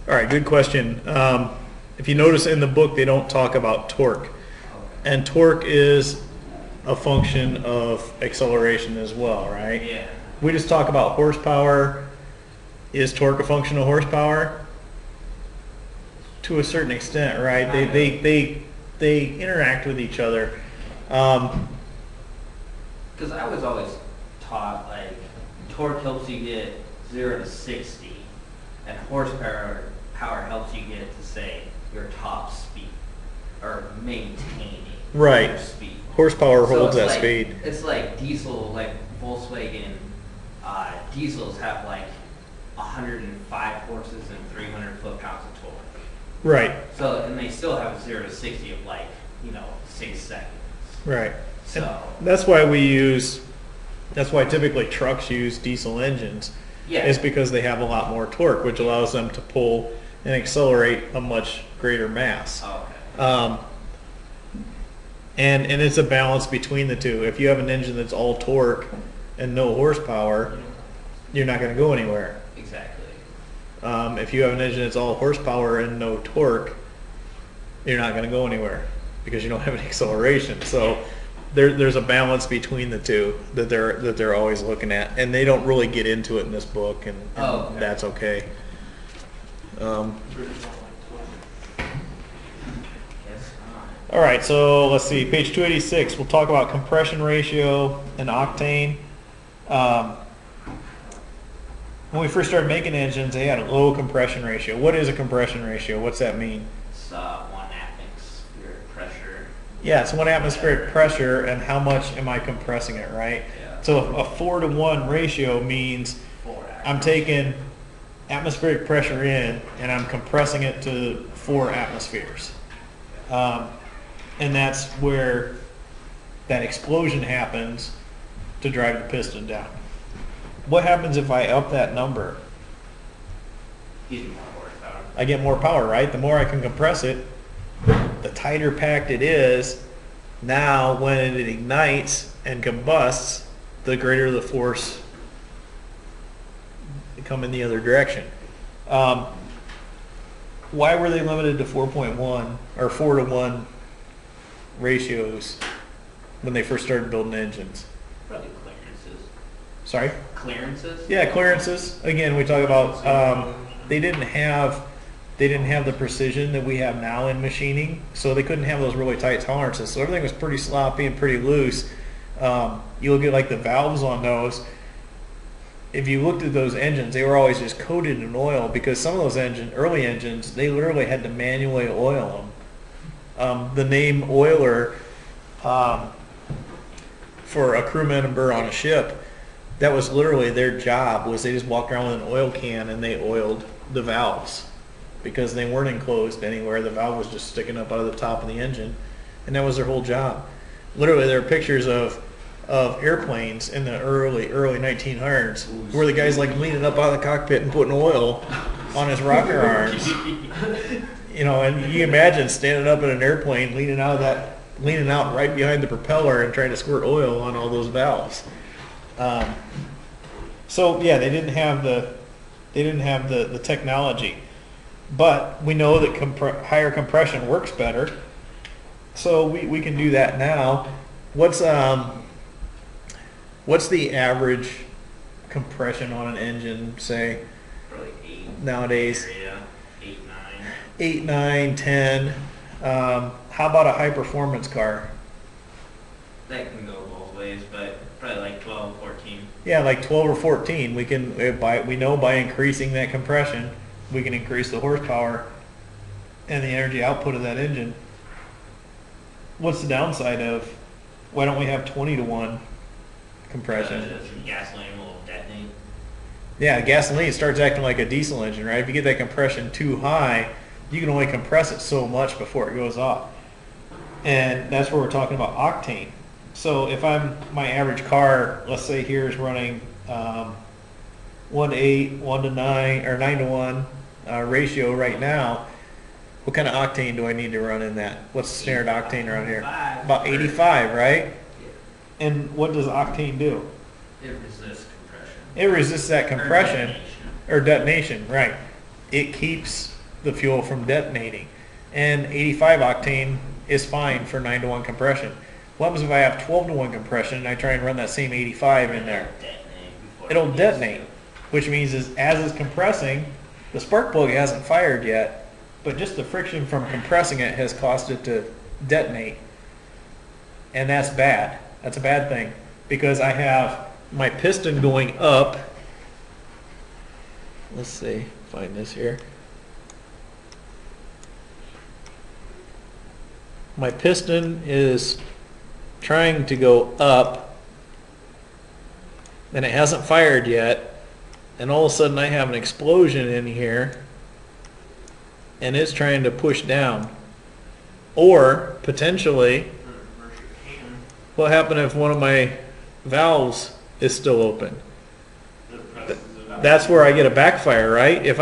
All right, good question. If you notice in the book, they don't talk about torque. And torque is a function of acceleration as well, right? Yeah. We just talk about horsepower. Is torque a function of horsepower? To a certain extent, right? They interact with each other. Because I was always taught like torque helps you get 0 to 60, and horsepower helps you get to say your top speed or maintaining Right. your speed. Horsepower So holds it's that like, speed. It's like diesel, like Volkswagen diesels have like 105 horses and 300 foot-pounds of torque. Right. So, and they still have a 0 to 60 of like, 6 seconds. Right. So, That's why typically trucks use diesel engines. yeah. Is because they have a lot more torque, which allows them to pull and accelerate a much greater mass. Oh, okay. And it's a balance between the two. If you have an engine that's all torque and no horsepower, you're not going to go anywhere. Exactly. If you have an engine that's all horsepower and no torque, you're not going to go anywhere because you don't have any acceleration. So there's a balance between the two that they're always looking at, and they don't really get into it in this book, and Okay. that's okay. Yes. All right, so let's see, page 286. We'll talk about compression ratio and octane. When we first started making engines, they had a low compression ratio. What is a compression ratio? What's that mean? It's 1 atmospheric pressure. Yeah, it's 1 atmospheric pressure, and how much am I compressing it, right? Yeah. So a 4-to-1 ratio means 4 I'm taking atmospheric pressure in and I'm compressing it to 4 atmospheres. And that's where that explosion happens to drive the piston down. What happens if I up that number? Gives you more horsepower. I get more power, right? The more I can compress it, the tighter packed it is. Now when it ignites and combusts, the greater the force come in the other direction. Why were they limited to 4.1 or 4-to-1 ratios when they first started building engines? Probably clearances. Sorry? Clearances? Yeah, clearances. Again, we talk about they didn't have the precision that we have now in machining, so they couldn't have those really tight tolerances. So everything was pretty sloppy and pretty loose. You look at like the valves on those. If you looked at those engines, they were always just coated in oil because some of those early engines, they literally had to manually oil them. The name oiler for a crew member on a ship, that was literally their job. Was they just walked around with an oil can and they oiled the valves because they weren't enclosed anywhere. The valve was just sticking up out of the top of the engine, and that was their whole job. Literally, there are pictures of airplanes in the early 1900s where the guy's like leaning up out of the cockpit and putting oil on his rocker arms. And you imagine standing up in an airplane, leaning out right behind the propeller and trying to squirt oil on all those valves. So yeah, they didn't have the technology, but we know that higher compression works better, so we can do that now. What's the average compression on an engine, say, Probably 8 nowadays? area, 8, 9. 8, 9, 10. How about a high performance car? That can go both ways, but probably like 12, 14. Yeah, like 12 or 14. We know by increasing that compression, we can increase the horsepower and the energy output of that engine. What's the downside of why don't we have 20-to-1 compression? Gasoline will detonate. Yeah, gasoline starts acting like a diesel engine, right? If you get that compression too high, you can only compress it so much before it goes off. And that's where we're talking about octane. So if my average car, let's say here is running 1 to 8, 1 to 9, or 9-to-1 ratio right now, what kind of octane do I need to run in that? What's the standard octane around here? About 85, right? Yeah. And what does octane do? It resists compression. It resists that compression Detonation. or detonation, right? It keeps the fuel from detonating. And 85 octane is fine for 9-to-1 compression. What happens if I have 12-to-1 compression and I try and run that same 85 in there? It'll detonate, which means as it's compressing, the spark plug hasn't fired yet, but just the friction from compressing it has caused it to detonate. And that's bad. That's a bad thing, because I have my piston going up. Let's see, find this here. My piston is trying to go up, and it hasn't fired yet, and all of a sudden I have an explosion in here, and it's trying to push down. Or potentially, what happened if one of my valves is still open? That's where I get a backfire, right? If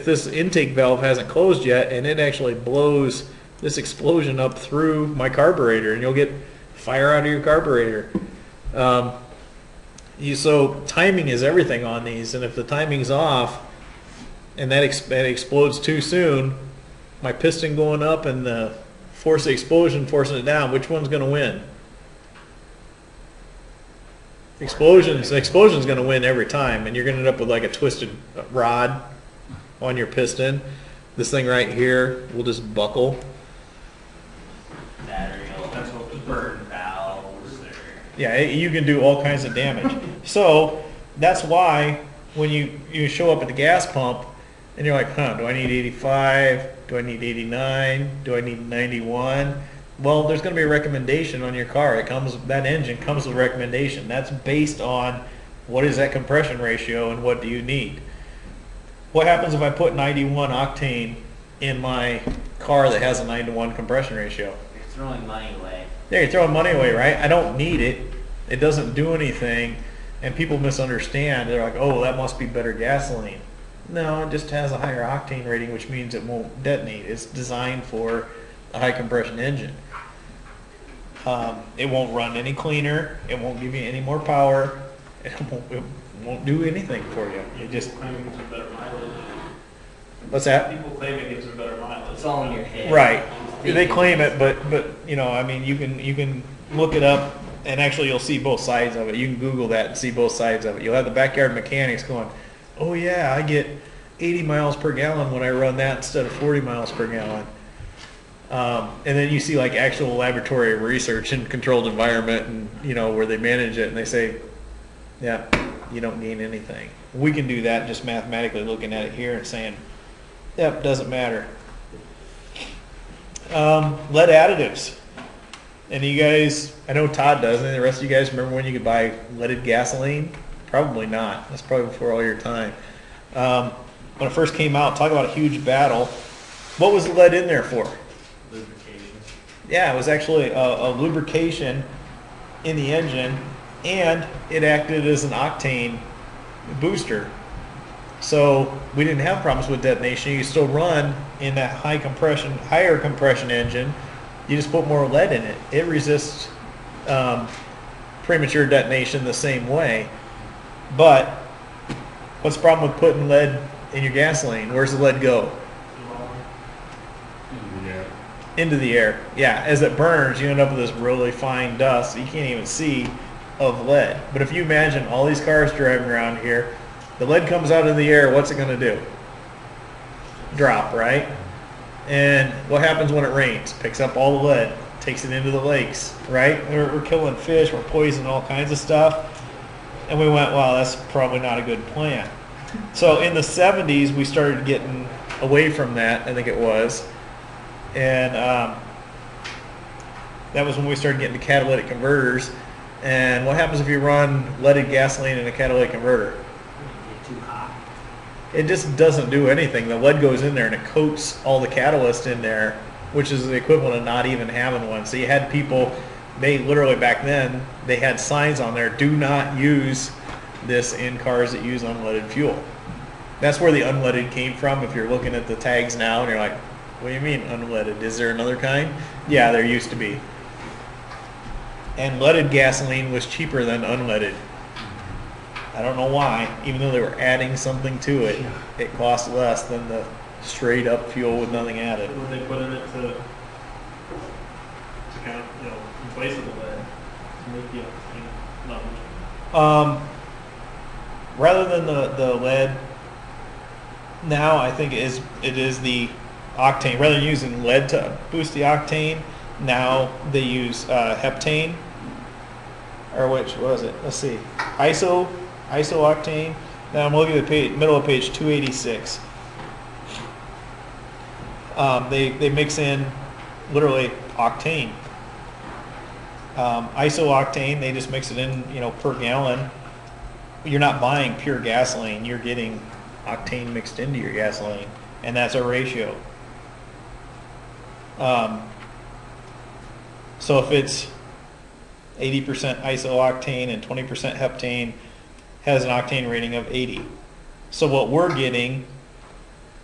this intake valve hasn't closed yet, and it actually blows this explosion up through my carburetor, and you'll get fire out of your carburetor. So timing is everything on these, and if the timing's off and that explodes too soon, my piston going up and the force of explosion forcing it down, which one's going to win? Explosion's going to win every time, and you're going to end up with like a twisted rod on your piston. This thing right here will just buckle. Battery will burn valves. Yeah, you can do all kinds of damage. So that's why when you show up at the gas pump and you're like, do I need 85? Do I need 89? Do I need 91? Well, there's going to be a recommendation on your car. That engine comes with a recommendation. That's based on what is that compression ratio and what do you need. What happens if I put 91 octane in my car that has a 9-to-1 compression ratio? You're throwing money away. Yeah, you're throwing money away, right? I don't need it. It doesn't do anything. And people misunderstand. They're like, oh, that must be better gasoline. No, it just has a higher octane rating, which means it won't detonate. It's designed for a high compression engine. It won't run any cleaner. It won't give you any more power. It won't do anything for you. It just. Claiming it's a better mileage. What's that? People claim it gives a better mileage. It's all in your head. Right. They claim it, but I mean, you can look it up, and actually you'll see both sides of it. You can Google that and see both sides of it. You'll have the backyard mechanics going, oh yeah, I get 80 miles per gallon when I run that instead of 40 miles per gallon. And then you see like actual laboratory research in controlled environment, and where they manage it, and they say, yeah, you don't gain anything. We can do that just mathematically looking at it here and saying, yep, doesn't matter. Lead additives. And you guys, I know Todd doesn't, and the rest of you guys remember when you could buy leaded gasoline? Probably not. That's probably before all your time. When it first came out, talk about a huge battle. What was the lead in there for? Lubrication. Yeah, it was actually a lubrication in the engine, and it acted as an octane booster. So we didn't have problems with detonation. You could still run in that higher compression engine. You just put more lead in it. It resists premature detonation the same way. But what's the problem with putting lead in your gasoline? Where's the lead go? Yeah. Into the air. Yeah, as it burns, you end up with this really fine dust you can't even see of lead. But if you imagine all these cars driving around here, the lead comes out of the air, what's it going to do? Drop, right? And what happens when it rains? Picks up all the lead, takes it into the lakes, right? We're killing fish, we're poisoning all kinds of stuff. And we went, wow, that's probably not a good plan. So in the 70s, we started getting away from that, I think it was. And that was when we started getting to catalytic converters. And what happens if you run leaded gasoline in a catalytic converter? Get too hot. It just doesn't do anything. The lead goes in there and it coats all the catalyst in there, which is the equivalent of not even having one. So you had people, they literally back then, they had signs on there, do not use this in cars that use unleaded fuel. That's where the unleaded came from. If you're looking at the tags now and you're like, what do you mean unleaded? Is there another kind? Yeah, there used to be. And leaded gasoline was cheaper than unleaded. I don't know why, even though they were adding something to it, it cost less than the straight up fuel with nothing added. What would they put in it to kind of, replace it with lead? To make the octane level? Rather than the lead, now I think it is the octane. Rather than using lead to boost the octane, now they use heptane, or which was it? Let's see, isooctane. Now I'm looking at the page, middle of page 286. They mix in literally octane. Isooctane, they just mix it in, per gallon. You're not buying pure gasoline, you're getting octane mixed into your gasoline, and that's a ratio. So if it's 80% isooctane and 20% heptane, has an octane rating of 80. So what we're getting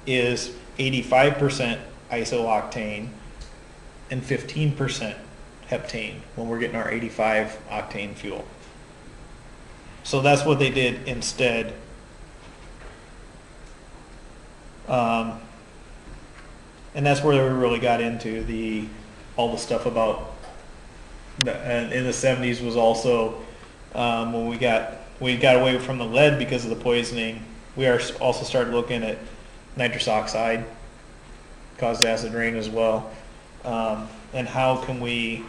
is 85% isooctane and 15% heptane when we're getting our 85 octane fuel. So that's what they did instead. And that's where we really got into all the stuff about and in the 70s was also when we got away from the lead because of the poisoning. We also started looking at nitrous oxide, caused acid rain as well, and how can we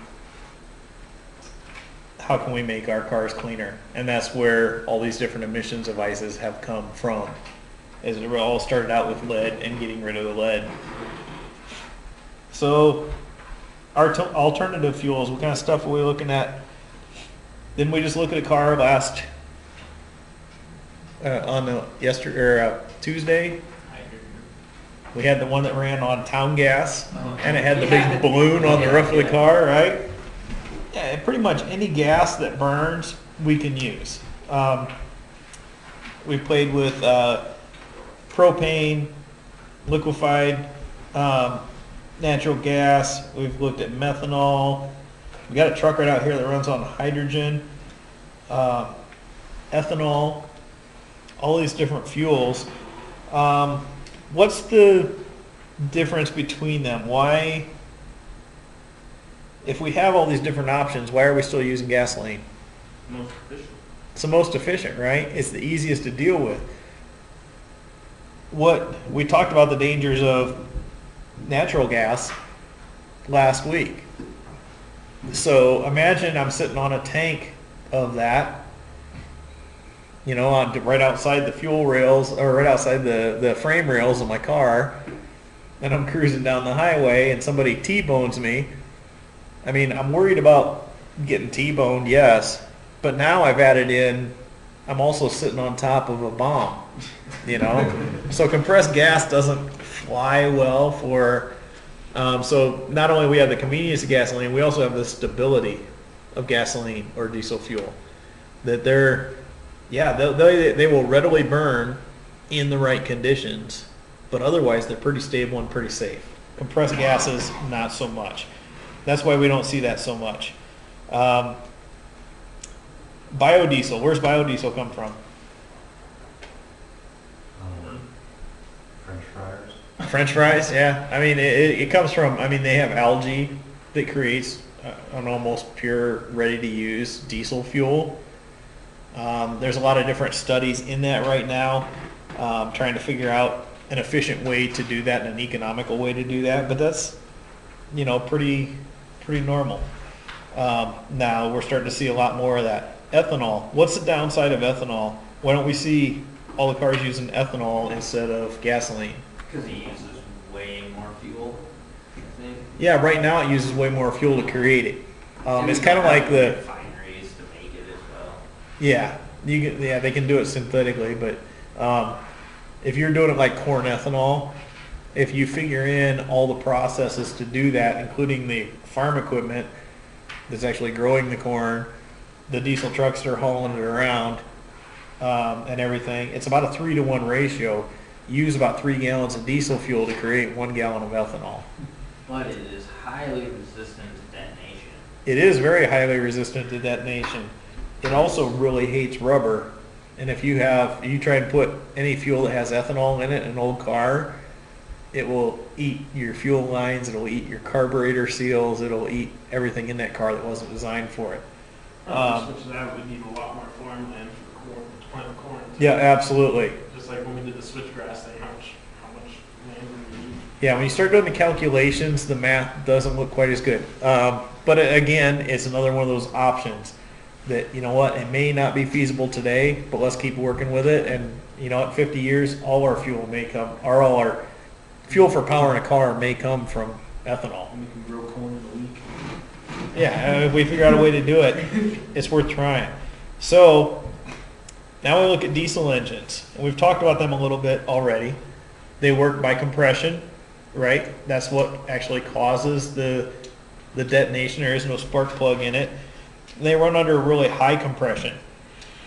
make our cars cleaner? And that's where all these different emissions devices have come from. Is it all started out with lead and getting rid of the lead. So our alternative fuels, what kind of stuff are we looking at? Didn't we just look at a car last Tuesday? We had the one that ran on town gas, and it had the big balloon on the roof of the car, right? Yeah, pretty much any gas that burns, we can use. We played with propane, liquefied natural gas. We've looked at methanol. We got a truck right out here that runs on hydrogen, ethanol, all these different fuels. What's the difference between them? Why, if we have all these different options, why are we still using gasoline? Most efficient. It's the most efficient, right? It's the easiest to deal with. What we talked about the dangers of natural gas last week. So imagine I'm sitting on a tank of that, right outside the fuel rails, or right outside the frame rails of my car, and I'm cruising down the highway and somebody T-bones me. I mean, I'm worried about getting T-boned, yes, but now I've added in, I'm also sitting on top of a bomb, So compressed gas doesn't fly well for, so not only we have the convenience of gasoline, we also have the stability of gasoline or diesel fuel. That they will readily burn in the right conditions, but otherwise they're pretty stable and pretty safe. Compressed gases, not so much. That's why we don't see that so much. Biodiesel, where's biodiesel come from? French fries. French fries, yeah. I mean, it comes from, they have algae that creates an almost pure, ready-to-use diesel fuel. There's a lot of different studies in that right now, trying to figure out an efficient way to do that and an economical way to do that, but that's, pretty normal. Now we're starting to see a lot more of that. Ethanol, what's the downside of ethanol? Why don't we see all the cars using ethanol instead of gasoline? Because it uses way more fuel, I think. Yeah, right now it uses way more fuel to create it. And It's we kind of have like the, refineries to make it as well. yeah, they can do it synthetically, but if you're doing it like corn ethanol, if you figure in all the processes to do that, including the farm equipment that's actually growing the corn, the diesel trucks that are hauling it around, and everything, it's about a 3-to-1 ratio. You use about 3 gallons of diesel fuel to create 1 gallon of ethanol. But it is highly resistant to detonation. It is very highly resistant to detonation. It also really hates rubber And if you try and put any fuel that has ethanol in it in an old car, it will eat your fuel lines, it'll eat your carburetor seals, it'll eat everything in that car that wasn't designed for it. Switch that, we need a lot more farmland for corn, to plant corn. Yeah, absolutely. Just like when we did the switchgrass thing, how much land do we need? Yeah, when you start doing the calculations, the math doesn't look quite as good. But again, it's another one of those options that, you know what, it may not be feasible today, but let's keep working with it. And, you know, at 50 years, all our fuel fuel for power in a car may come from ethanol. And we can grow corn in a week. Yeah, if we figure out a way to do it, it's worth trying. So now we look at diesel engines. And we've talked about them a little bit already. They work by compression, right? That's what actually causes the detonation. There is no spark plug in it. They run under really high compression,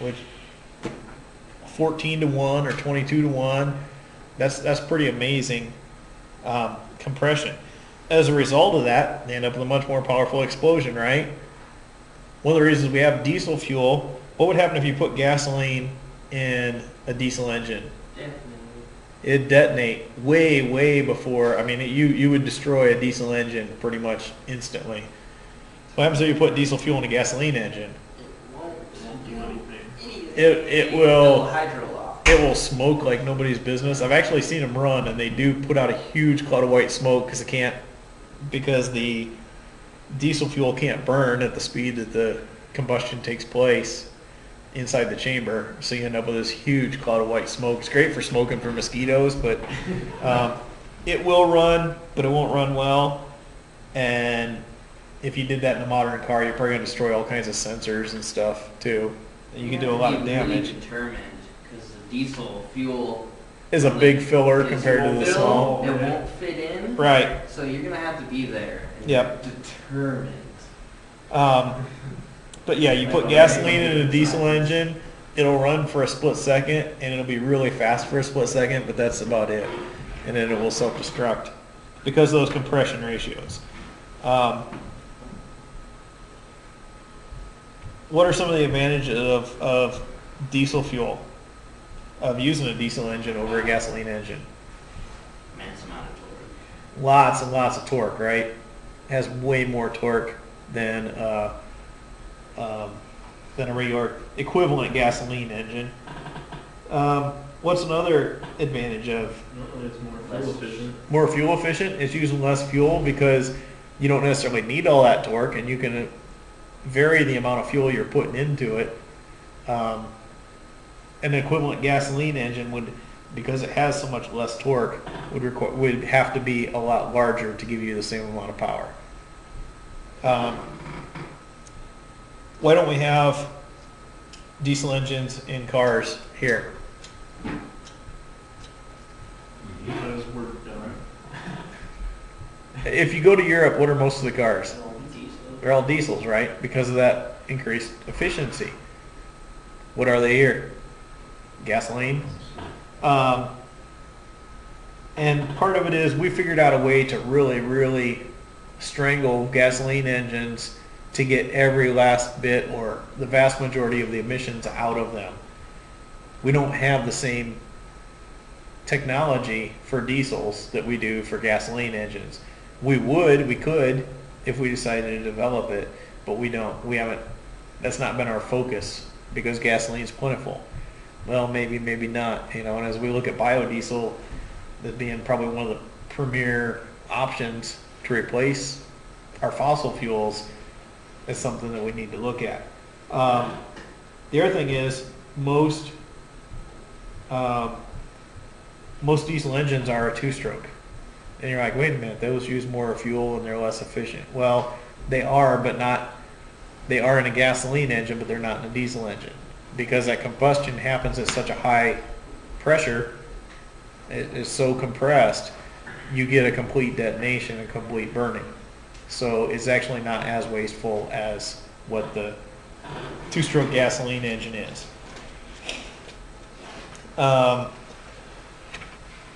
which 14 to 1 or 22 to 1. That's pretty amazing compression. As a result of that, they end up with a much more powerful explosion, right? One of the reasons we have diesel fuel, what would happen if you put gasoline in a diesel engine? Definitely. It'd detonate way, way before, I mean, you would destroy a diesel engine pretty much instantly. What happens if you put diesel fuel in a gasoline engine? It won't Do anything. It will... hydro law. It will smoke like nobody's business. I've actually seen them run, and they do put out a huge cloud of white smoke because the diesel fuel can't burn at the speed that the combustion takes place inside the chamber. So you end up with this huge cloud of white smoke. It's great for smoking for mosquitoes, but it will run, but it won't run well. And if you did that in a modern car, you're probably going to destroy all kinds of sensors and stuff too. You can do a lot of damage. Really determined, because the diesel fuel Is a big filler is compared to the fill, small. It won't fit in. Right. So you're gonna have to be there. And Yep. Determined. But yeah, you put gasoline in a diesel engine, it'll run for a split second, and it'll be really fast for a split second, but that's about it. And then it will self-destruct because of those compression ratios. What are some of the advantages of diesel fuel, of using a diesel engine over a gasoline engine? Immense amount of torque. Lots and lots of torque, right? Has way more torque than a regular equivalent gasoline engine. What's another advantage of It's more fuel efficient. more fuel efficient? It's using less fuel because you don't necessarily need all that torque, and you can vary the amount of fuel you're putting into it. An equivalent gasoline engine would, because it has so much less torque, would have to be a lot larger to give you the same amount of power. Why don't we have diesel engines in cars here? Because we're done. If you go to Europe, what are most of the cars? All diesel. They're all diesels, right? Because of that increased efficiency. What are they here? Gasoline. And part of it is we figured out a way to really, really strangle gasoline engines to get every last bit or the vast majority of the emissions out of them. We don't have the same technology for diesels that we do for gasoline engines. We could, if we decided to develop it, but we don't. We haven't. That's not been our focus because gasoline's plentiful. Well, maybe, maybe not. You know, and as we look at biodiesel, that being probably one of the premier options to replace our fossil fuels, is something that we need to look at. The other thing is most diesel engines are a two-stroke. And you're like, wait a minute, those use more fuel and they're less efficient. Well, they are, but not, they are in a gasoline engine, but they're not in a diesel engine. Because that combustion happens at such a high pressure, it is so compressed, you get a complete detonation, a complete burning. So it's actually not as wasteful as what the two-stroke gasoline engine is.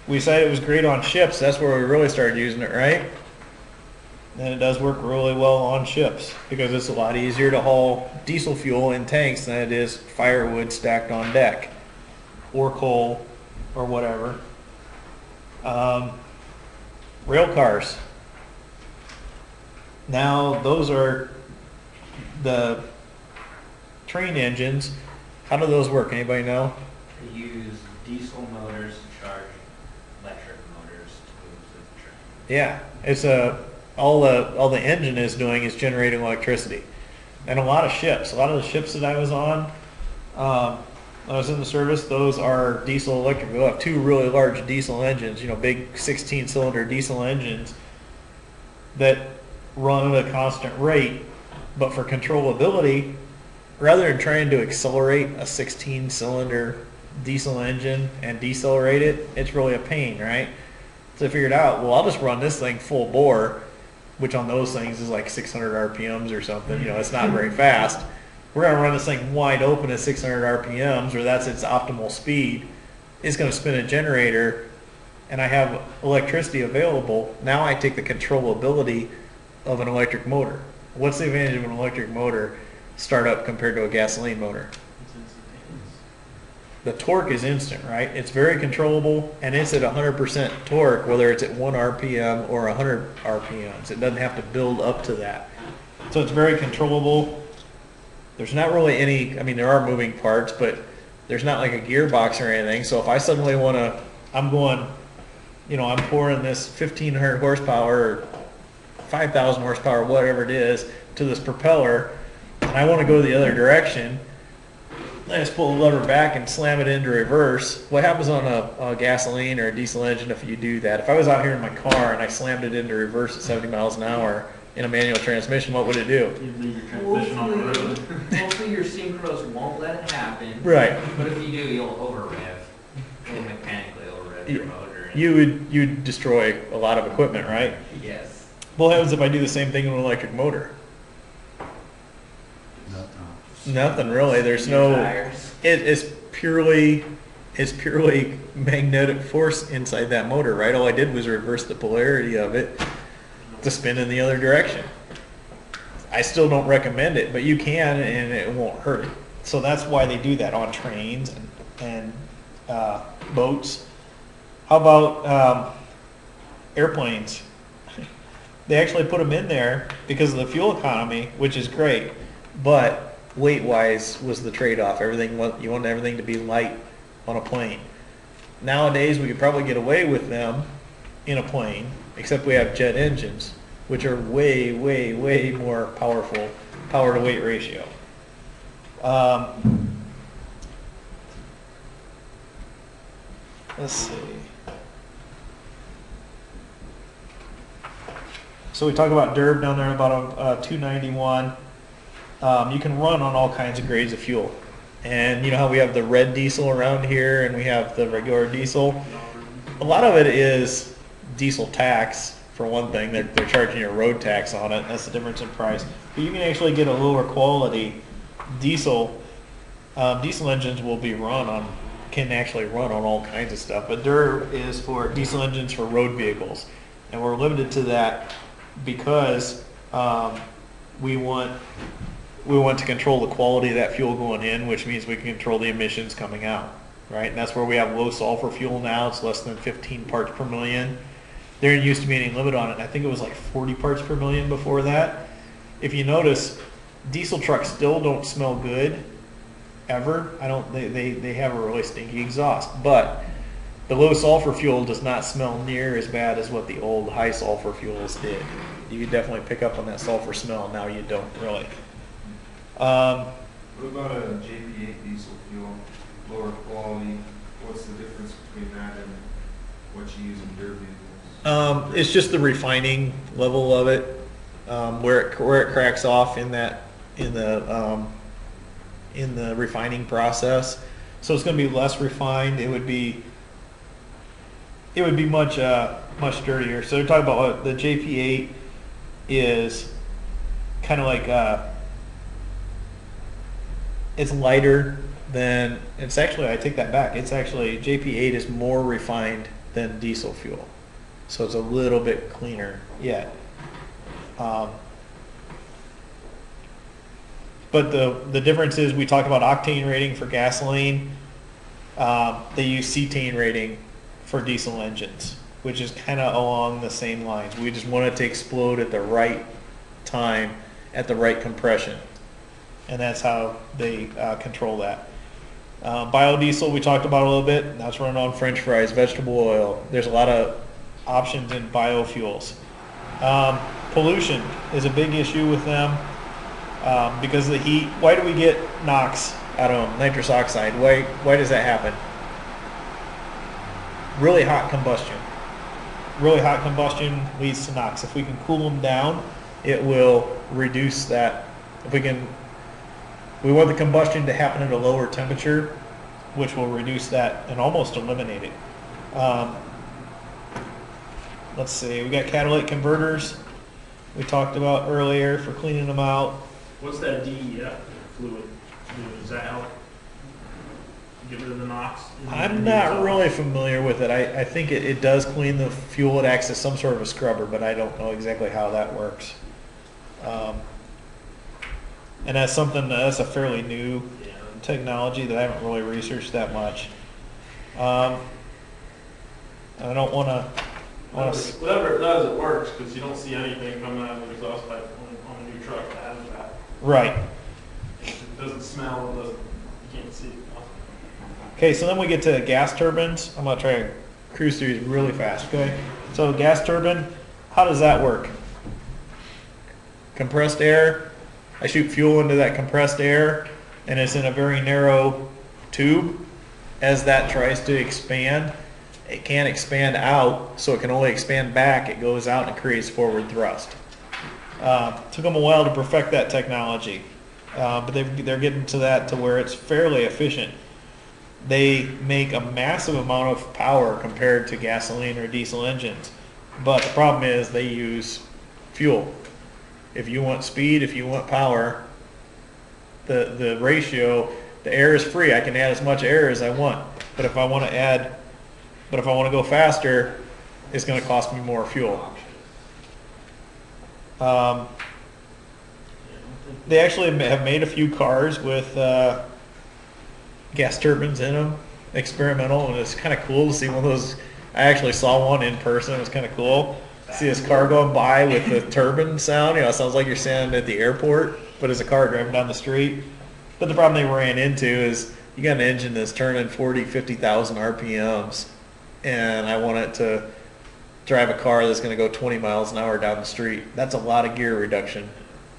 We decided it was great on ships. That's where we really started using it, right? And it does work really well on ships because it's a lot easier to haul diesel fuel in tanks than it is firewood stacked on deck. or coal or whatever. Rail cars. Now those are the train engines. How do those work? Anybody know? They use diesel motors to charge electric motors to move the train. Yeah, it's all the engine is doing is generating electricity, and a lot of the ships that I was on, I was in the service. Those are diesel electric. They'll have two really large diesel engines, big 16-cylinder diesel engines that run at a constant rate. But for controllability, rather than trying to accelerate a 16-cylinder diesel engine and decelerate it, it's really a pain, right? So I figured out, well, I'll just run this thing full bore, which on those things is like 600 RPMs or something. It's not very fast. We're going to run this thing wide open at 600 RPMs, or that's its optimal speed. It's going to spin a generator, and I have electricity available. Now I take the controllability of an electric motor. What's the advantage of an electric motor startup compared to a gasoline motor? It's instantaneous. The torque is instant, right? It's very controllable, and it's at 100% torque, whether it's at 1 RPM or 100 RPMs. It doesn't have to build up to that. So it's very controllable. There's not really any, there are moving parts, but there's not like a gearbox or anything. So if I suddenly want to, I'm pouring this 1,500 horsepower or 5,000 horsepower, whatever it is, to this propeller, and I want to go the other direction, I just pull the lever back and slam it into reverse. What happens on a gasoline or a diesel engine if you do that? If I was out here in my car and I slammed it into reverse at 70 miles an hour in a manual transmission, what would it do? You'd leave your transmission on the road. Hopefully your synchros won't let it happen. Right. But if you do, you'll over-rev. You'll mechanically over-rev your motor. You'd destroy a lot of equipment, right? Yes. What happens if I do the same thing with an electric motor? Nothing really. There's no. Tires. It's purely magnetic force inside that motor, right? All I did was reverse the polarity of it to spin in the other direction. I still don't recommend it, but you can, and it won't hurt it. So that's why they do that on trains and boats. How about airplanes? They actually put them in there because of the fuel economy, which is great, but weight-wise was the trade-off. You want everything to be light on a plane. Nowadays, we could probably get away with them in a plane, except we have jet engines, which are way, way, way more powerful, power-to-weight ratio. Let's see. So we talk about DERB down there, about a 291. You can run on all kinds of grades of fuel. And you know how we have the red diesel around here and we have the regular diesel? A lot of it is diesel tax, for one thing. They're charging you a road tax on it. That's the difference in price. But you can actually get a lower quality diesel. Diesel engines can actually run on all kinds of stuff. But DERB is for diesel engines for road vehicles. And we're limited to that because we want to control the quality of that fuel going in, which means we can control the emissions coming out, right? And that's where we have low sulfur fuel now. It's less than 15 parts per million. There used to be any limit on it. I think it was like 40 parts per million before that. If you notice, diesel trucks still don't smell good, ever. They have a really stinky exhaust. But the low sulfur fuel does not smell near as bad as what the old high sulfur fuels did. You could definitely pick up on that sulfur smell. Now you don't really. What about a JP8 diesel fuel, lower quality? What's the difference between that and what you use in dirt vehicles? It's just the refining level of it, where it cracks off in the refining process. So it's going to be less refined. It would be much dirtier. So they're talking about what the JP8 is kind of like. It's lighter than, it's actually, I take that back, it's actually, JP8 is more refined than diesel fuel. So it's a little bit cleaner yet. But the difference is we talk about octane rating for gasoline. They use cetane rating for diesel engines, which is kind of along the same lines. We just want it to explode at the right time, at the right compression. And that's how they control that. Biodiesel, we talked about a little bit. That's running on French fries, vegetable oil. There's a lot of options in biofuels. Pollution is a big issue with them because of the heat. Why do we get NOx out of them, nitrous oxide? Why does that happen? Really hot combustion. Really hot combustion leads to NOx. If we can cool them down, it will reduce that. We want the combustion to happen at a lower temperature, which will reduce that and almost eliminate it. Let's see, we got catalytic converters we talked about earlier for cleaning them out. What's that DEF fluid? Does that help get rid of the NOx? I'm not really familiar with it. I think it does clean the fuel. It acts as some sort of a scrubber, but I don't know exactly how that works. And that's a fairly new technology that I haven't really researched that much. I don't want to. Whatever it does, it works because you don't see anything coming out of the exhaust pipe on a new truck that has that. Right. It doesn't smell. You can't see it. Okay, so then we get to gas turbines. I'm going to try to cruise through these really fast, okay? So gas turbine, how does that work? Compressed air. I shoot fuel into that compressed air, and it's in a very narrow tube. As that tries to expand, it can't expand out, so it can only expand back. It goes out and it creates forward thrust. Took them a while to perfect that technology, but they're getting to that to where it's fairly efficient. They make a massive amount of power compared to gasoline or diesel engines, but the problem is they use fuel. If you want speed, if you want power, the ratio, the air is free. I can add as much air as I want, but if I want to go faster, it's going to cost me more fuel. They actually have made a few cars with gas turbines in them, experimental, and it's kind of cool to see one of those. I actually saw one in person. It was kind of cool. See this car going by with the turbine sound. It sounds like you're standing at the airport, but it's a car driving down the street. But the problem they ran into is you got an engine that's turning 40, 50,000 RPMs, and I want it to drive a car that's going to go 20 miles an hour down the street. That's a lot of gear reduction.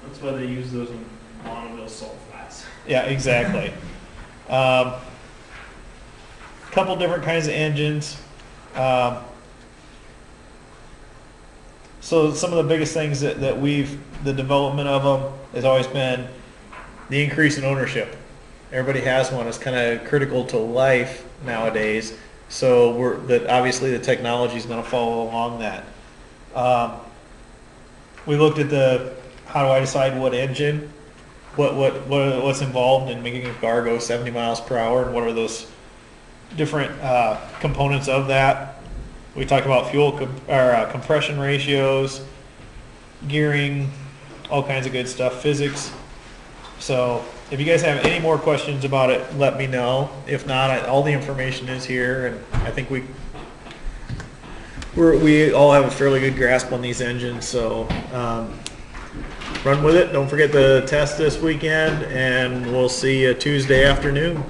That's why they use those in Bonneville salt flats. Yeah, exactly. Couple different kinds of engines. So some of the biggest things that the development of them has always been the increase in ownership. Everybody has one. It's kind of critical to life nowadays. So obviously the technology is going to follow along that. We looked at how do I decide what engine, what's involved in making a car go 70 miles per hour, and what are those different components of that. We talked about fuel compression ratios, gearing, all kinds of good stuff, physics. So if you guys have any more questions about it, let me know. If not, all the information is here, and I think we all have a fairly good grasp on these engines. So run with it. Don't forget the test this weekend, and we'll see you Tuesday afternoon.